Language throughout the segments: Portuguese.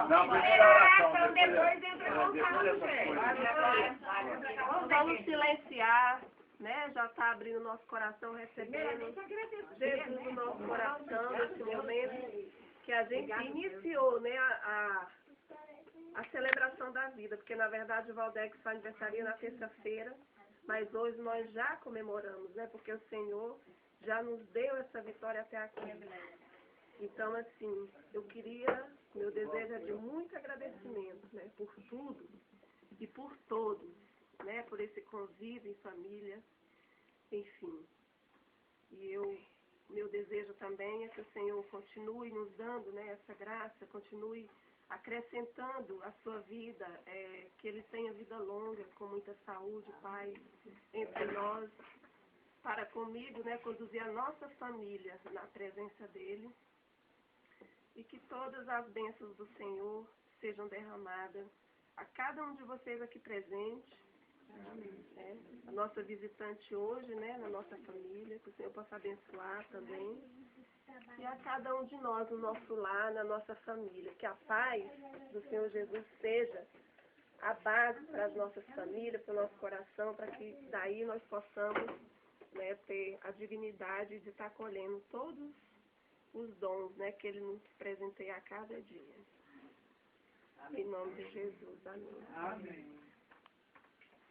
Não, primeira oração, depois entra com Vamos silenciar, né? Já está abrindo o nosso coração, recebendo Jesus no nosso coração, nesse momento que a gente iniciou, né, a celebração da vida, porque na verdade o Valdex faz aniversário na terça-feira, mas hoje nós já comemoramos, né? Porque o Senhor já nos deu essa vitória até aqui. Então, assim, meu desejo é de muito agradecimento, né? Por tudo e por todos, né? Por esse convívio em família, enfim. E meu desejo também é que o Senhor continue nos dando, né, essa graça, continue acrescentando a sua vida, que Ele tenha vida longa, com muita saúde, paz entre nós, para comigo, né, conduzir a nossa família na presença dEle, e que todas as bênçãos do Senhor sejam derramadas a cada um de vocês aqui presente, a nossa visitante hoje, né, na nossa família, que o Senhor possa abençoar também, e a cada um de nós no nosso lar, na nossa família, que a paz do Senhor Jesus seja a base para as nossas famílias, para o nosso coração, para que daí nós possamos, né, ter a dignidade de estar colhendo todos os dons, né, que Ele nos presenteia a cada dia. Amém. Em nome de Jesus. Amém. Amém.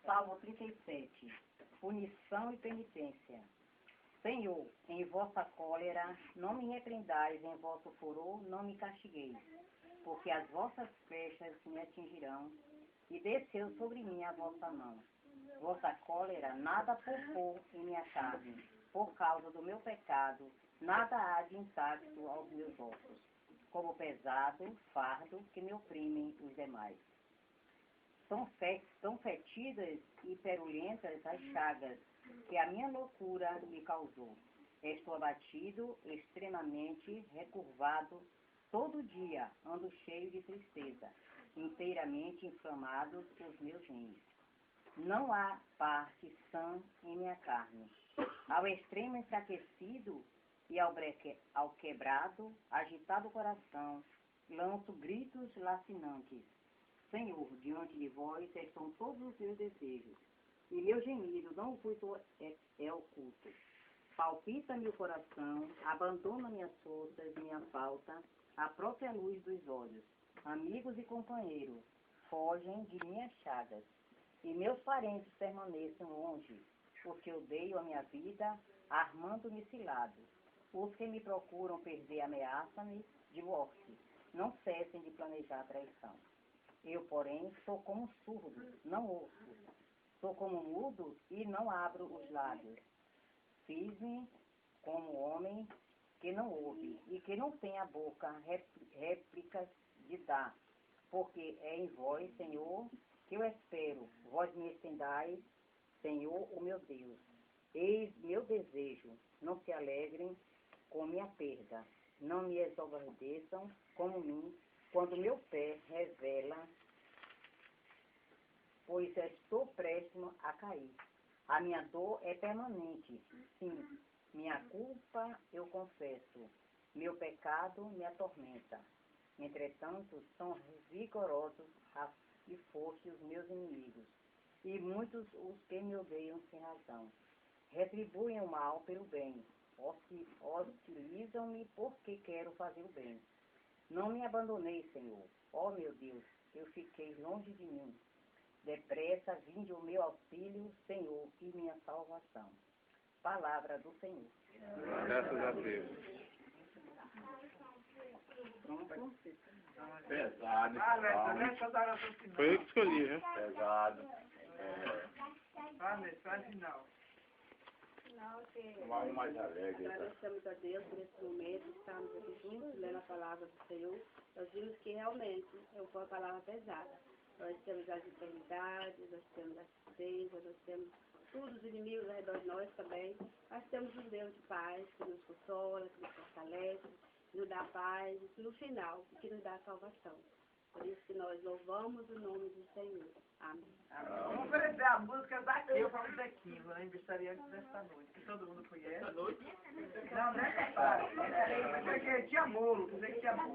Salmo 37. Punição e penitência. Senhor, em vossa cólera não me repreendais, em vosso furor não me castigueis, porque as vossas flechas me atingirão, e desceu sobre mim a vossa mão. Vossa cólera nada poupou em minha carne, por causa do meu pecado, nada há de intacto aos meus ossos, como pesado fardo que me oprimem os demais. São fetidas e perulentas as chagas que a minha loucura me causou. Estou abatido, extremamente recurvado, todo dia ando cheio de tristeza, inteiramente inflamados os meus rins. Não há parte sã em minha carne. Ao extremo enfraquecido e ao quebrado, agitado coração, lanço gritos lacinantes. Senhor, diante de vós estão todos os meus desejos, e meu gemido não vos é oculto. Palpita-me o coração, abandona minhas forças, minha falta, a própria luz dos olhos. Amigos e companheiros fogem de minhas chagas, e meus parentes permanecem longe, porque odeio a minha vida, armando-me cilados. Os que me procuram perder ameaçam-me de morte, não cessem de planejar traição. Eu, porém, sou como surdo, não ouço. Sou como mudo e não abro os lábios. Fiz-me como homem que não ouve e que não tem a boca réplicas de dar. Porque é em vós, Senhor, que eu espero. Vós me estendais, Senhor, o meu Deus. Eis meu desejo, não se alegrem com minha perda. Não me exordeçam como mim, quando meu pé revela, pois estou próximo a cair. A minha dor é permanente, sim, minha culpa eu confesso, meu pecado me atormenta. Entretanto, são vigorosos e fortes os meus inimigos, e muitos os que me odeiam sem razão. Retribuem o mal pelo bem, hostilizam-me porque quero fazer o bem. Não me abandonei, Senhor. Ó meu Deus, eu fiquei longe de mim. Depressa vinde o meu auxílio, Senhor, e minha salvação. Palavra do Senhor. Graças a Deus. Pesado. Foi eu que escolhi, né? Pesado. Vamos mais alegre. Agradecemos a Deus por esse momento, estamos aqui juntos, lendo a palavra do Senhor. Nós vimos que realmente é uma palavra pesada. Nós temos as enfermidades, nós temos a tristeza, nós temos todos os inimigos ao redor de nós também. Mas temos um Deus de paz que nos consola, que nos fortalece, que nos dá paz e que no final, que nos dá salvação. Por isso que nós louvamos o nome do Senhor. Amém. Vamos oferecer a música daqui, eu falo daqui, o aniversariante desta noite, que todo mundo conhece. Esta noite? Não, nessa tarde. Porque tinha bolo, que tinha bolo.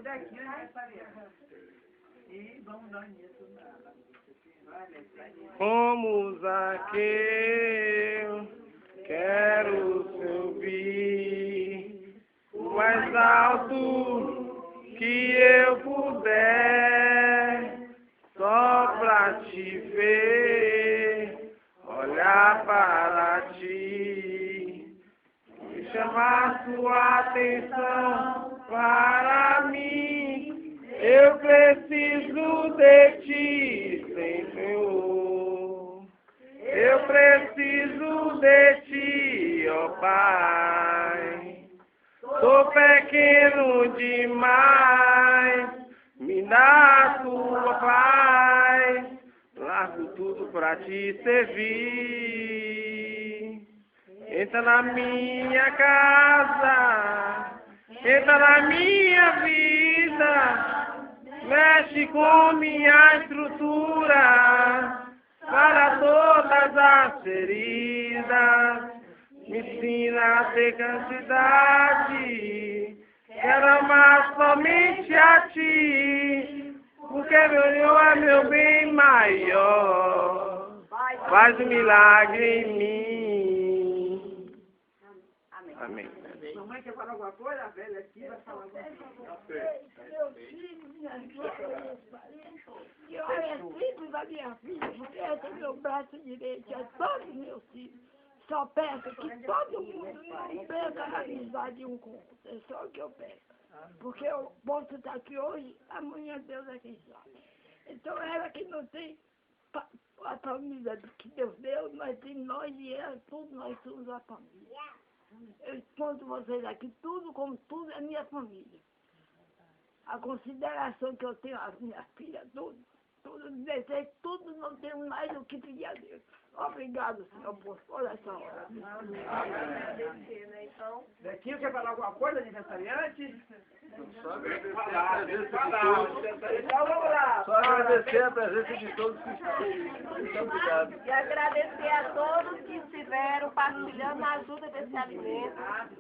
Zequinha aniversariante. E vamos dar início na Como Zaqueu, quero subir o mais alto que eu puder, só pra te ver, olhar para ti e chamar sua atenção para mim. Eu preciso de ti, Senhor. Eu preciso de ti, ó Pai. Sou pequeno demais, me dá a tua paz. Largo tudo pra te servir. Entra na minha casa, entra na minha vida. Mexe com minha estrutura, para todas as feridas, me ensina a ter castidade, quero amar somente a ti, porque meu Deus é meu bem maior, faz um milagre em mim. Amém. Mamãe quer falar alguma coisa? A velha aqui vai falar alguma coisa. Meu filho, minha filha, que eu recebo da minha filha, esse é meu braço direito, é todos meus filhos. Só peço que todo mundo não perca a amizade um com o outro, é só o que eu peço. Porque eu posso estar aqui hoje, amanhã Deus é quem sabe. Então ela que não tem a família que Deus deu, mas tem nós e ela, todos nós somos a família. Eu conto vocês aqui, tudo como tudo é minha família. A consideração que eu tenho às minhas filhas, tudo desejo, tudo não tenho mais do que pedir a Deus. Obrigado, Senhor, por toda essa hora. Agradecer, né? Então, Zequinha quer falar alguma coisa, aniversariante? Só agradecer a presença de todos. Então vamos lá. Só agradecer a presença de todos que estão. Muito obrigado. e agradecer a todos que estiveram partilhando a ajuda desse alimento,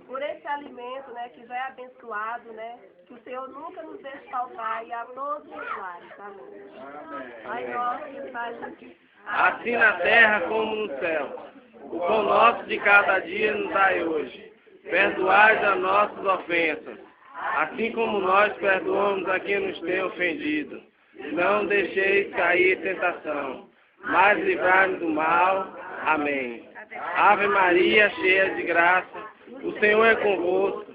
por esse alimento, né, que já é abençoado, né, que o Senhor nunca nos deixe faltar e a todos os lares, amém. Pai nosso que estás aqui. Assim na terra como no céu. O pão nosso de cada dia nos dai hoje. Perdoai as nossas ofensas, assim como nós perdoamos a quem nos tem ofendido. Não deixeis cair em tentação, mas livrai-nos do mal. Amém. Ave Maria, cheia de graça, o Senhor é convosco.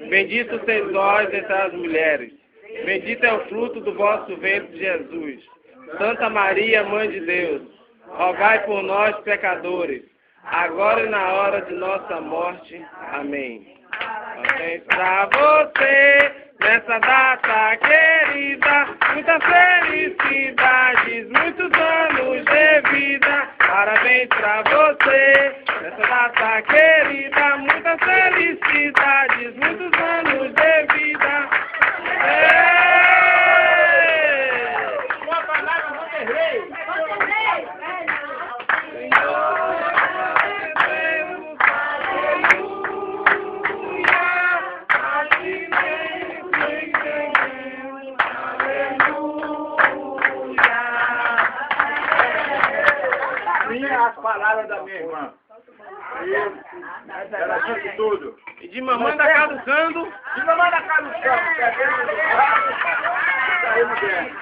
Bendito sois vós entre as mulheres. Bendito é o fruto do vosso ventre, Jesus. Santa Maria, Mãe de Deus, rogai por nós, pecadores, agora e na hora de nossa morte. Amém. Parabéns pra você, nessa data querida, muitas felicidades, muitos anos de vida. Parabéns pra você, nessa data querida, muitas felicidades, muitos anos de vida. Uma palavra, Monterrey. As palavras da minha irmã. Ela disse tudo. E de mamãe da caducando. De mamãe da caducando. Saímos bem.